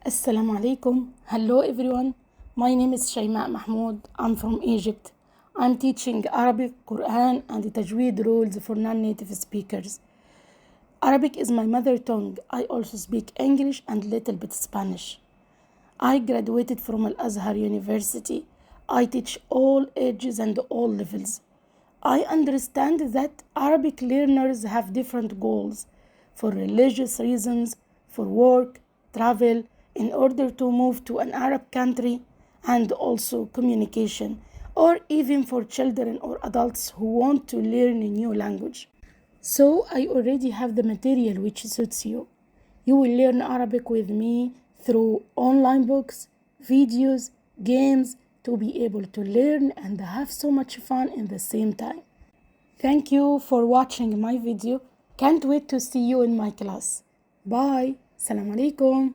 Assalamu alaikum. Hello everyone. My name is Shayma Mahmoud. I'm from Egypt. I'm teaching Arabic, Quran, and Tajweed rules for non-native speakers. Arabic is my mother tongue. I also speak English and little bit Spanish. I graduated from Al Azhar University. I teach all ages and all levels. I understand that Arabic learners have different goals for religious reasons, for work, travel, in order to move to an Arab country, and also communication, or even for children or adults who want to learn a new language. So I already have the material which suits you. You will learn Arabic with me through online books, videos, games to be able to learn and have so much fun in the same time. Thank you for watching my video. Can't wait to see you in my class. Bye. Assalamu alaikum.